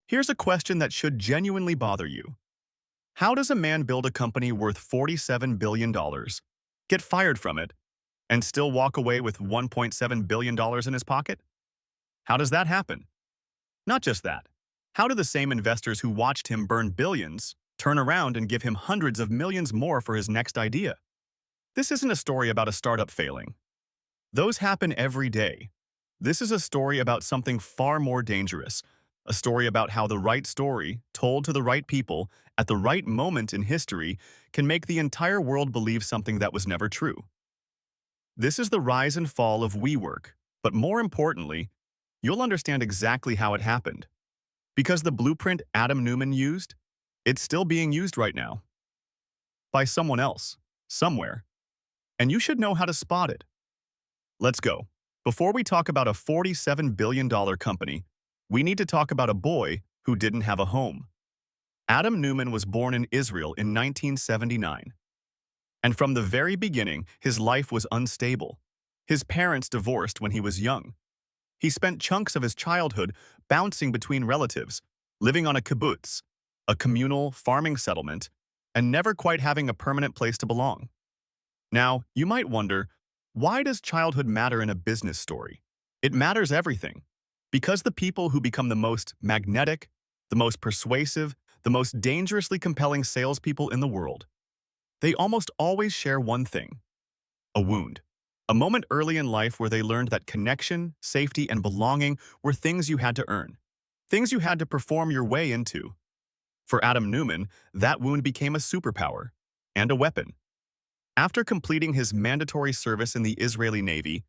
Here's a question that should genuinely bother you. How does a man build a company worth $47 billion, dollars, get fired from it, and still walk away with $1.7 billion dollars in his pocket? How does that happen? Not just that. How do the same investors who watched him burn billions turn around and give him hundreds of millions more for his next idea? This isn't a story about a startup failing. Those happen every day. This is a story about something far more dangerous, a story about how the right story, told to the right people, at the right moment in history, can make the entire world believe something that was never true. This is the rise and fall of WeWork, but more importantly, you'll understand exactly how it happened. Because the blueprint Adam Neumann used, it's still being used right now. By someone else, somewhere. And you should know how to spot it. Let's go. Before we talk about a $47 billion company, we need to talk about a boy who didn't have a home. Adam Neumann was born in Israel in 1979. And from the very beginning, his life was unstable. His parents divorced when he was young. He spent chunks of his childhood bouncing between relatives, living on a kibbutz, a communal farming settlement, and never quite having a permanent place to belong. Now, you might wonder, why does childhood matter in a business story? It matters everything. Because the people who become the most magnetic, the most persuasive, the most dangerously compelling salespeople in the world, they almost always share one thing: a wound. A moment early in life where they learned that connection, safety, and belonging were things you had to earn, things you had to perform your way into. For Adam Neumann, that wound became a superpower and a weapon. After completing his mandatory service in the Israeli Navy,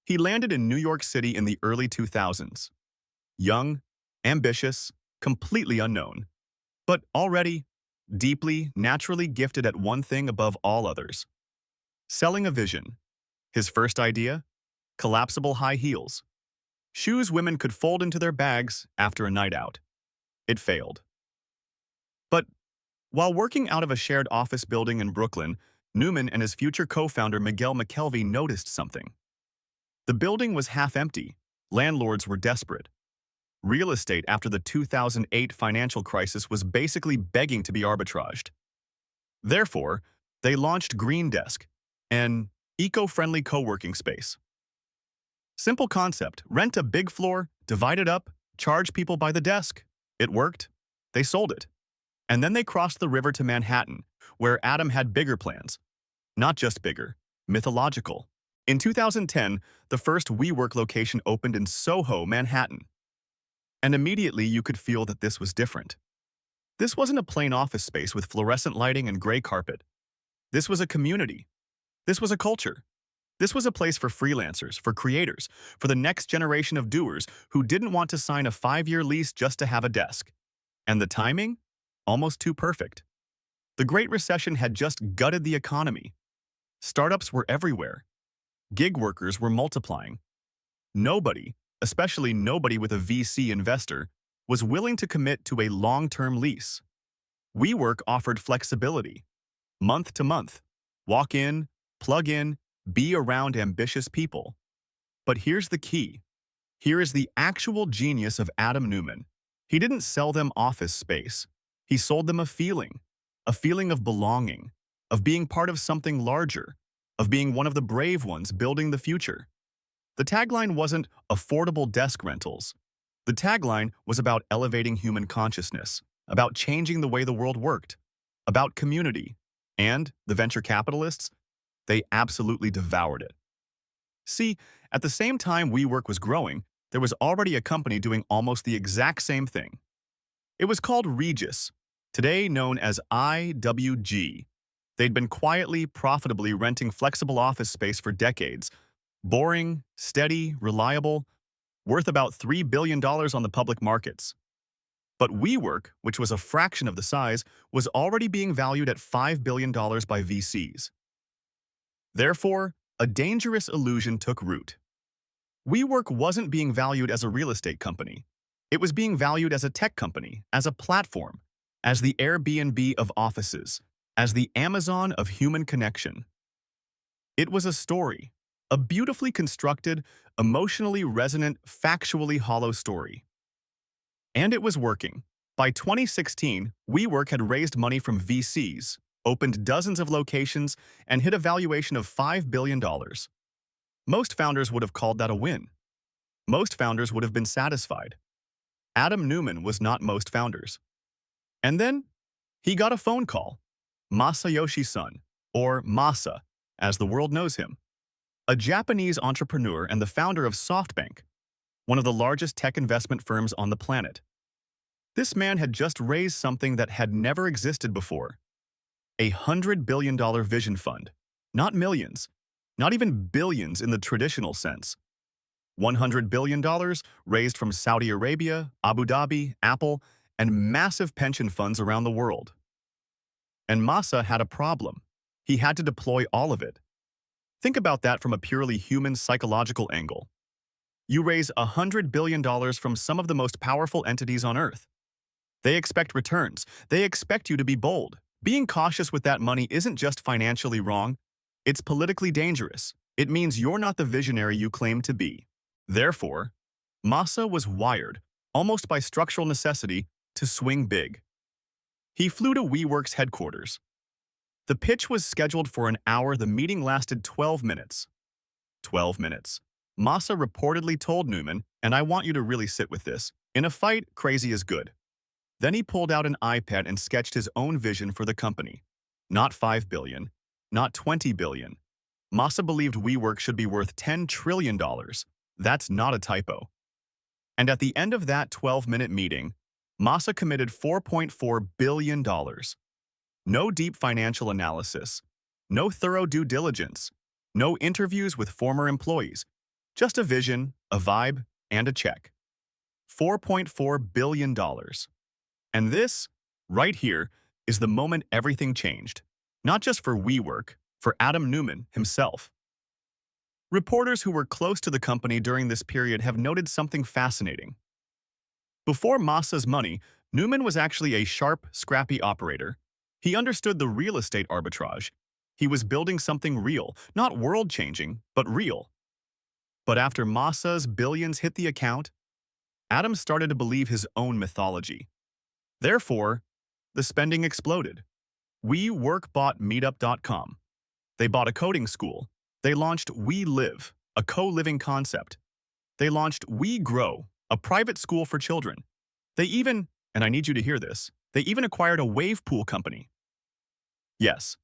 he landed in New York City in the early 2000s. Young, ambitious, completely unknown, but already deeply, naturally gifted at one thing above all others: selling a vision. His first idea? Collapsible high heels. Shoes women could fold into their bags after a night out. It failed. But while working out of a shared office building in Brooklyn, Neumann and his future co-founder Miguel McKelvey noticed something. The building was half empty. Landlords were desperate. Real estate after the 2008 financial crisis was basically begging to be arbitraged. Therefore, they launched Green Desk, an eco-friendly co-working space. Simple concept: rent a big floor, divide it up, charge people by the desk. It worked. They sold it. And then they crossed the river to Manhattan, where Adam had bigger plans. Not just bigger, mythological. In 2010, the first WeWork location opened in Soho, Manhattan. And immediately you could feel that this was different. This wasn't a plain office space with fluorescent lighting and gray carpet. This was a community. This was a culture. This was a place for freelancers, for creators, for the next generation of doers who didn't want to sign a 5-year lease just to have a desk. And the timing? Almost too perfect. The Great Recession had just gutted the economy. Startups were everywhere. Gig workers were multiplying. Nobody, especially nobody with a VC investor, was willing to commit to a long-term lease. WeWork offered flexibility. Month to month. Walk in, plug in, be around ambitious people. But here's the key. Here is the actual genius of Adam Neumann. He didn't sell them office space. He sold them a feeling of belonging, of being part of something larger, of being one of the brave ones building the future. The tagline wasn't affordable desk rentals. The tagline was about elevating human consciousness, about changing the way the world worked, about community. And the venture capitalists, they absolutely devoured it. See, at the same time WeWork was growing, there was already a company doing almost the exact same thing. It was called Regis, today known as IWG. They'd been quietly, profitably renting flexible office space for decades. Boring, steady, reliable, worth about $3 billion on the public markets. But WeWork, which was a fraction of the size, was already being valued at $5 billion by VCs. Therefore, a dangerous illusion took root. WeWork wasn't being valued as a real estate company. It was being valued as a tech company, as a platform, as the Airbnb of offices, as the Amazon of human connection. It was a story, a beautifully constructed, emotionally resonant, factually hollow story. And it was working. By 2016, WeWork had raised money from VCs, opened dozens of locations, and hit a valuation of $5 billion. Most founders would have called that a win. Most founders would have been satisfied. Adam Neumann was not most founders. And then, he got a phone call. Masayoshi's son, or Masa, as the world knows him, a Japanese entrepreneur and the founder of SoftBank, one of the largest tech investment firms on the planet. This man had just raised something that had never existed before. A $100 billion vision fund. Not millions, not even billions in the traditional sense. $100 billion raised from Saudi Arabia, Abu Dhabi, Apple, and massive pension funds around the world. And Masa had a problem. He had to deploy all of it. Think about that from a purely human psychological angle. You raise $100 billion from some of the most powerful entities on Earth. They expect returns. They expect you to be bold. Being cautious with that money isn't just financially wrong, it's politically dangerous. It means you're not the visionary you claim to be. Therefore, Masa was wired, almost by structural necessity, to swing big. He flew to WeWork's headquarters. The pitch was scheduled for an hour. The meeting lasted 12 minutes. 12 minutes. Masa reportedly told Neumann, and I want you to really sit with this, in a fight, crazy is good. Then he pulled out an iPad and sketched his own vision for the company. Not $5 billion, not $20 billion. Masa believed WeWork should be worth $10 trillion. That's not a typo. And at the end of that 12-minute meeting, Masa committed $4.4 billion. No deep financial analysis, no thorough due diligence, no interviews with former employees, just a vision, a vibe, and a check. $4.4 billion. And this, right here, is the moment everything changed. Not just for WeWork, for Adam Neumann himself. Reporters who were close to the company during this period have noted something fascinating. Before Masa's money, Neumann was actually a sharp, scrappy operator. He understood the real estate arbitrage. He was building something real, not world-changing, but real. But after Masa's billions hit the account, Adam started to believe his own mythology. Therefore, the spending exploded. WeWork bought Meetup.com. They bought a coding school. They launched WeLive, a co-living concept. They launched WeGrow, a private school for children. They even, and I need you to hear this, they even acquired a wave pool company. Yes,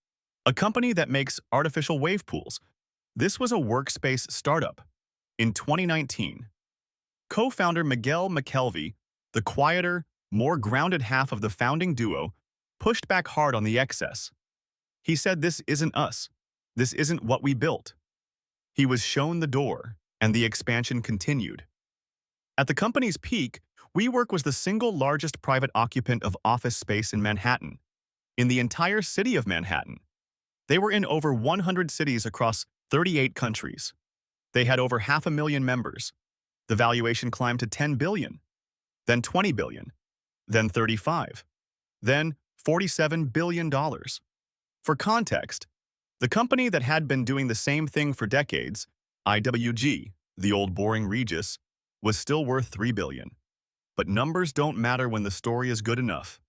a company that makes artificial wave pools. This was a workspace startup. In 2019, co-founder Miguel McKelvey, the quieter, more grounded half of the founding duo, pushed back hard on the excess. He said, "This isn't us. This isn't what we built." He was shown the door, and the expansion continued. At the company's peak, WeWork was the single largest private occupant of office space in Manhattan, in the entire city of Manhattan. They were in over 100 cities across 38 countries. They had over 500,000 members. The valuation climbed to $10 billion, then $20 billion, then $35, then $47 billion. For context, the company that had been doing the same thing for decades, IWG, the old boring Regis, was still worth $3 billion. But numbers don't matter when the story is good enough.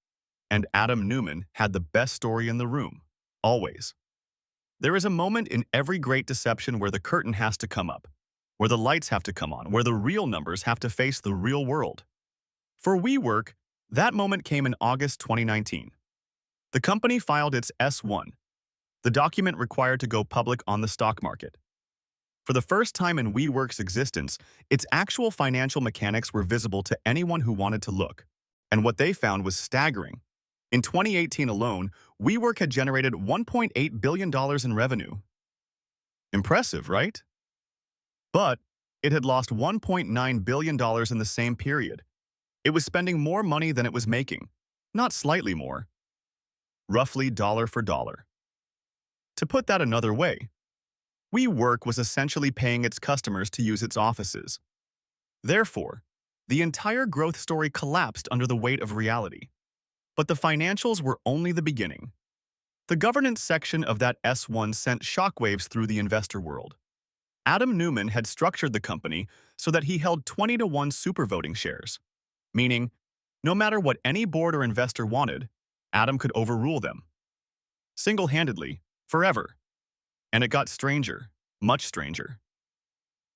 And Adam Neumann had the best story in the room, always. There is a moment in every great deception where the curtain has to come up, where the lights have to come on, where the real numbers have to face the real world. For WeWork, that moment came in August 2019. The company filed its S-1, the document required to go public on the stock market. For the first time in WeWork's existence, its actual financial mechanics were visible to anyone who wanted to look. And what they found was staggering. In 2018 alone, WeWork had generated $1.8 billion in revenue. Impressive, right? But it had lost $1.9 billion in the same period. It was spending more money than it was making, not slightly more. Roughly dollar for dollar. To put that another way, WeWork was essentially paying its customers to use its offices. Therefore, the entire growth story collapsed under the weight of reality. But the financials were only the beginning. The governance section of that S-1 sent shockwaves through the investor world. Adam Neumann had structured the company so that he held 20-to-1 supervoting shares, meaning No matter what any board or investor wanted, Adam could overrule them. Single-handedly, forever. And it got stranger, much stranger.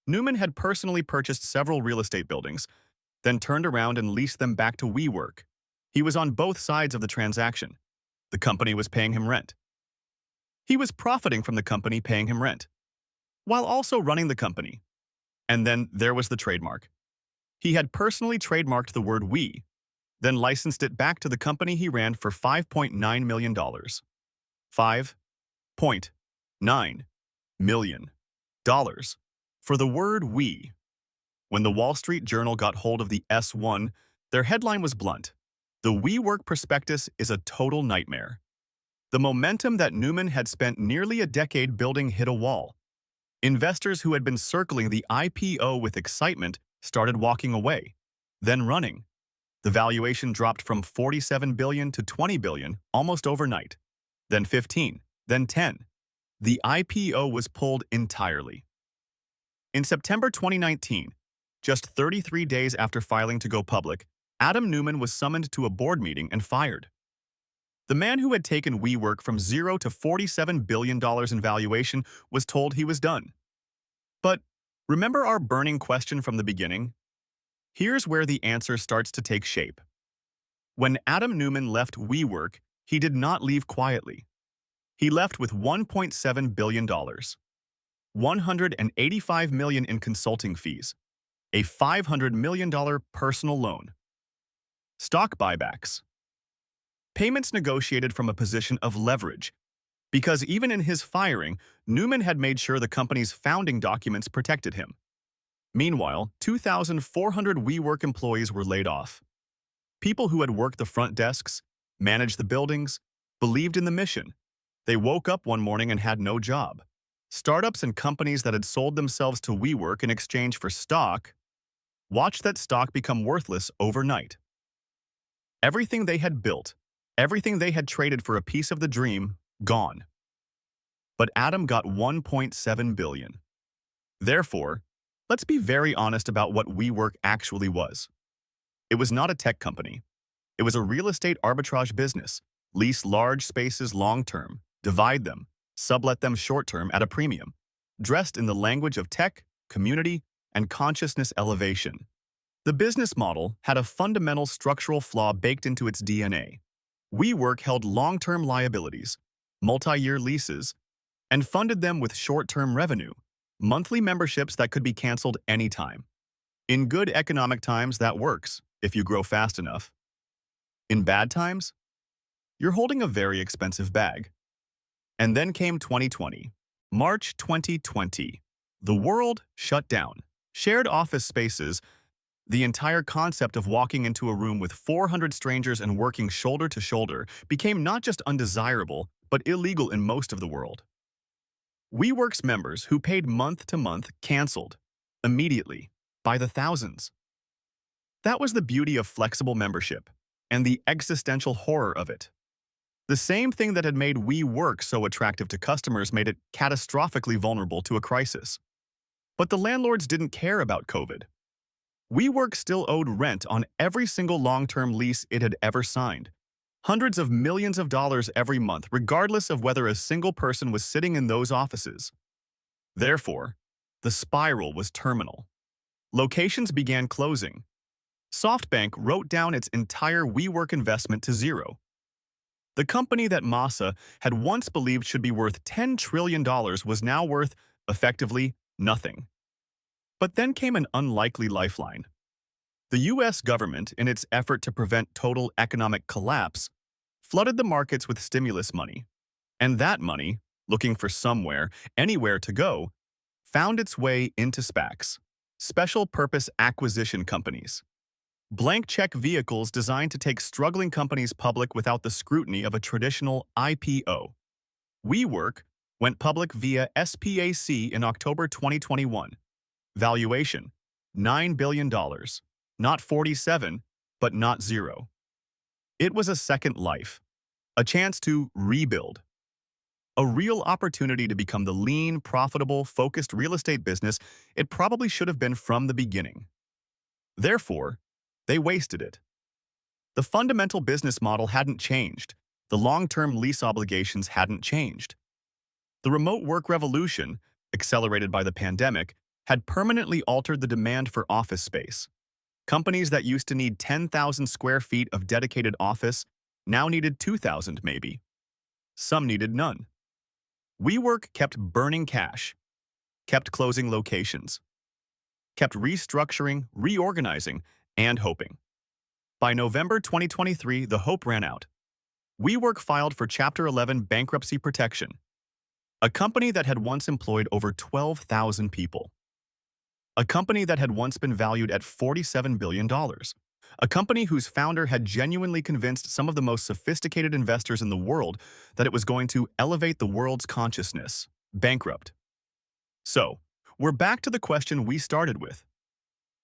Neumann had personally purchased several real estate buildings, then turned around and leased them back to WeWork. He was on both sides of the transaction. The company was paying him rent. He was profiting from the company paying him rent, while also running the company. And then there was the trademark. He had personally trademarked the word we, then licensed it back to the company he ran for $5.9 million. $5.9 million for the word we. When the Wall Street Journal got hold of the S1, their headline was blunt. The WeWork prospectus is a total nightmare. The momentum that Neumann had spent nearly a decade building hit a wall. Investors who had been circling the IPO with excitement started walking away, then running. The valuation dropped from $47 billion to $20 billion almost overnight, then 15, then 10. The IPO was pulled entirely. In September 2019, just 33 days after filing to go public, Adam Neumann was summoned to a board meeting and fired. The man who had taken WeWork from zero to $47 billion in valuation was told he was done. But remember our burning question from the beginning? Here's where the answer starts to take shape. When Adam Neumann left WeWork, he did not leave quietly. He left with $1.7 billion, $185 million in consulting fees, a $500 million personal loan, stock buybacks, payments negotiated from a position of leverage, because even in his firing, Neumann had made sure the company's founding documents protected him. Meanwhile, 2,400 WeWork employees were laid off. People who had worked the front desks, managed the buildings, believed in the mission. They woke up one morning and had no job. Startups and companies that had sold themselves to WeWork in exchange for stock watched that stock become worthless overnight. Everything they had built, everything they had traded for a piece of the dream, gone. But Adam got $1.7 billion. Therefore, let's be very honest about what WeWork actually was. It was not a tech company. It was a real estate arbitrage business. Lease large spaces long-term, divide them, sublet them short-term at a premium, dressed in the language of tech, community, and consciousness elevation. The business model had a fundamental structural flaw baked into its DNA. WeWork held long-term liabilities, multi-year leases, and funded them with short-term revenue, monthly memberships that could be canceled anytime. In good economic times, that works, if you grow fast enough. In bad times, you're holding a very expensive bag. And then came 2020. March 2020. The world shut down. Shared office spaces, the entire concept of walking into a room with 400 strangers and working shoulder to shoulder became not just undesirable, but illegal in most of the world. WeWork's members who paid month to month canceled, immediately, by the thousands. That was the beauty of flexible membership, and the existential horror of it. The same thing that had made WeWork so attractive to customers made it catastrophically vulnerable to a crisis. But the landlords didn't care about COVID. WeWork still owed rent on every single long-term lease it had ever signed. Hundreds of millions of dollars every month, regardless of whether a single person was sitting in those offices. Therefore, the spiral was terminal. Locations began closing. SoftBank wrote down its entire WeWork investment to zero. The company that Masa had once believed should be worth $10 trillion was now worth, effectively, nothing. But then came an unlikely lifeline. The U.S. government, in its effort to prevent total economic collapse, flooded the markets with stimulus money. And that money, looking for somewhere, anywhere to go, found its way into SPACs, special purpose acquisition companies. Blank check vehicles designed to take struggling companies public without the scrutiny of a traditional IPO. WeWork went public via SPAC in October 2021. Valuation, $9 billion. Not 47, but not zero. It was a second life, a chance to rebuild. A real opportunity to become the lean, profitable, focused real estate business it probably should have been from the beginning. Therefore, they wasted it. The fundamental business model hadn't changed. The long-term lease obligations hadn't changed. The remote work revolution, accelerated by the pandemic, had permanently altered the demand for office space. Companies that used to need 10,000 square feet of dedicated office now needed 2,000 maybe. Some needed none. WeWork kept burning cash, kept closing locations, kept restructuring, reorganizing, and hoping. By November 2023, the hope ran out. WeWork filed for Chapter 11 bankruptcy protection. A company that had once employed over 12,000 people. A company that had once been valued at $47 billion. A company whose founder had genuinely convinced some of the most sophisticated investors in the world that it was going to elevate the world's consciousness. Bankrupt. So, we're back to the question we started with.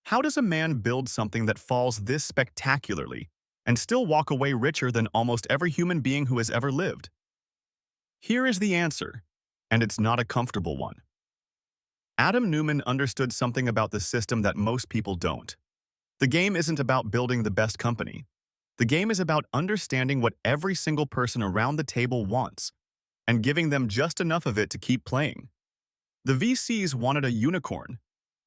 How does a man build something that falls this spectacularly and still walk away richer than almost every human being who has ever lived? Here is the answer, and it's not a comfortable one. Adam Neumann understood something about the system that most people don't. The game isn't about building the best company. The game is about understanding what every single person around the table wants and giving them just enough of it to keep playing. The VCs wanted a unicorn.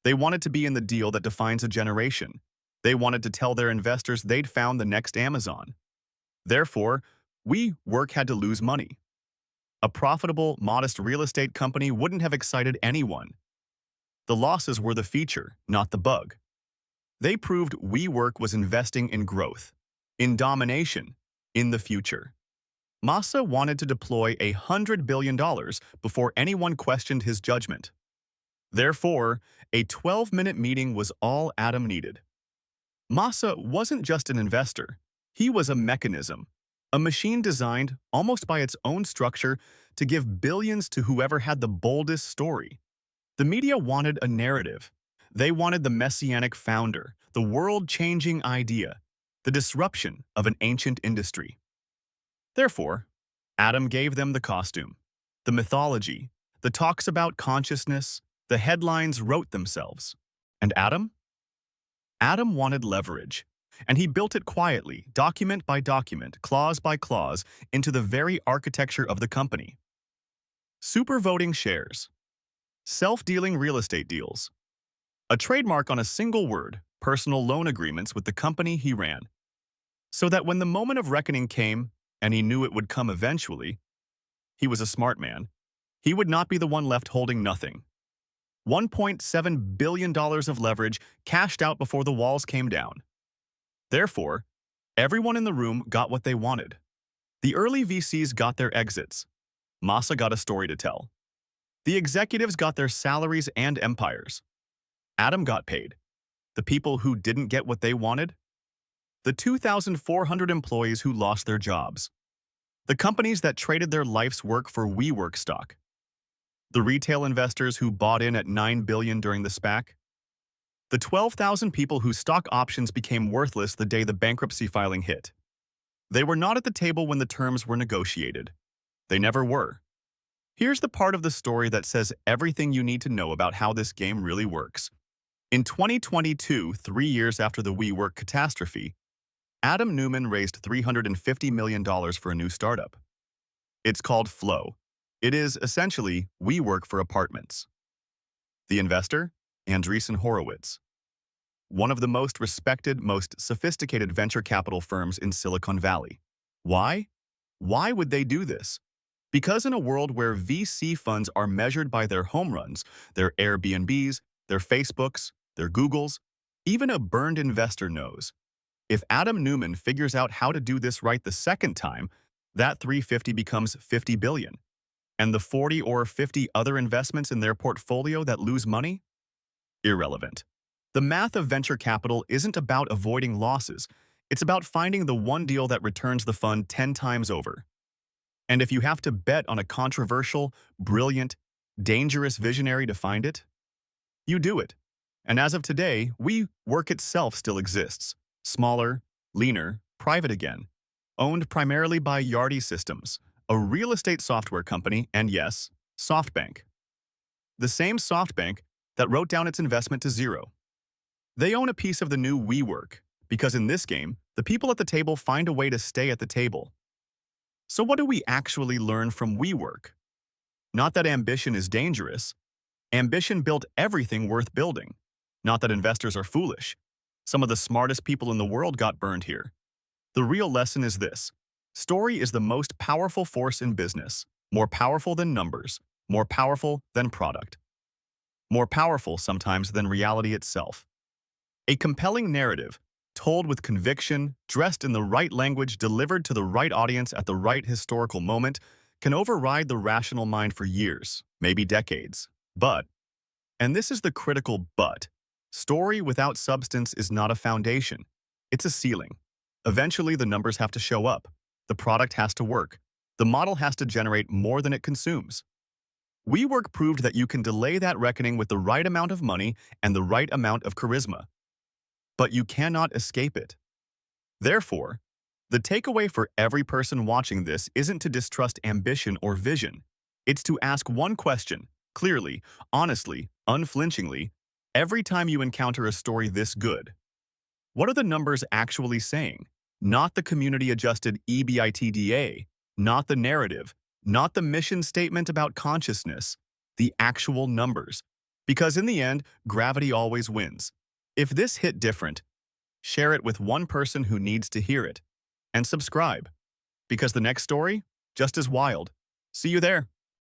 They wanted to be in the deal that defines a generation. They wanted to tell their investors they'd found the next Amazon. Therefore, WeWork had to lose money. A profitable, modest real estate company wouldn't have excited anyone. The losses were the feature, not the bug. They proved WeWork was investing in growth, in domination, in the future. Masa wanted to deploy $100 billion before anyone questioned his judgment. Therefore, a 12-minute meeting was all Adam needed. Masa wasn't just an investor. He was a mechanism, a machine designed, almost by its own structure, to give billions to whoever had the boldest story. The media wanted a narrative. They wanted the messianic founder, the world-changing idea, the disruption of an ancient industry. Therefore, Adam gave them the costume, the mythology, the talks about consciousness. The headlines wrote themselves. And Adam? Adam wanted leverage, and he built it quietly, document by document, clause by clause, into the very architecture of the company. Supervoting shares. Self-dealing real estate deals. A trademark on a single word, personal loan agreements with the company he ran. So that when the moment of reckoning came, and he knew it would come eventually, he was a smart man. He would not be the one left holding nothing. $1.7 billion of leverage cashed out before the walls came down. Therefore, everyone in the room got what they wanted. The early VCs got their exits. Masa got a story to tell. The executives got their salaries and empires. Adam got paid. The people who didn't get what they wanted? The 2,400 employees who lost their jobs. The companies that traded their life's work for WeWork stock. The retail investors who bought in at $9 billion during the SPAC. The 12,000 people whose stock options became worthless the day the bankruptcy filing hit. They were not at the table when the terms were negotiated. They never were. Here's the part of the story that says everything you need to know about how this game really works. In 2022, 3 years after the WeWork catastrophe, Adam Neumann raised $350 million for a new startup. It's called Flow. It is, essentially, WeWork for apartments. The investor? Andreessen Horowitz. One of the most respected, most sophisticated venture capital firms in Silicon Valley. Why? Why would they do this? Because in a world where VC funds are measured by their home runs, their Airbnbs, their Facebooks, their Googles, even a burned investor knows. If Adam Neumann figures out how to do this right the second time, that 350 becomes 50 billion. And the 40 or 50 other investments in their portfolio that lose money? Irrelevant. The math of venture capital isn't about avoiding losses. It's about finding the one deal that returns the fund 10 times over. And if you have to bet on a controversial, brilliant, dangerous visionary to find it, you do it. And as of today, WeWork itself still exists. Smaller, leaner, private again. Owned primarily by Yardi Systems, a real estate software company, and yes, SoftBank. The same SoftBank that wrote down its investment to zero. They own a piece of the new WeWork, because in this game, The people at the table find a way to stay at the table. So what do we actually learn from WeWork? Not that ambition is dangerous. Ambition built everything worth building. Not that investors are foolish. Some of the smartest people in the world got burned here. The real lesson is this. Story is the most powerful force in business. More powerful than numbers. More powerful than product. More powerful sometimes than reality itself. A compelling narrative, told with conviction, dressed in the right language, delivered to the right audience at the right historical moment, can override the rational mind for years, maybe decades. But, and this is the critical but, story without substance is not a foundation. It's a ceiling. Eventually, the numbers have to show up. The product has to work. The model has to generate more than it consumes. WeWork proved that you can delay that reckoning with the right amount of money and the right amount of charisma. But you cannot escape it. Therefore, the takeaway for every person watching this isn't to distrust ambition or vision. It's to ask one question, clearly, honestly, unflinchingly, every time you encounter a story this good. What are the numbers actually saying? Not the community-adjusted EBITDA, not the narrative, not the mission statement about consciousness, the actual numbers. Because in the end, gravity always wins. If this hit different, share it with one person who needs to hear it. And subscribe, because the next story, just as wild. See you there.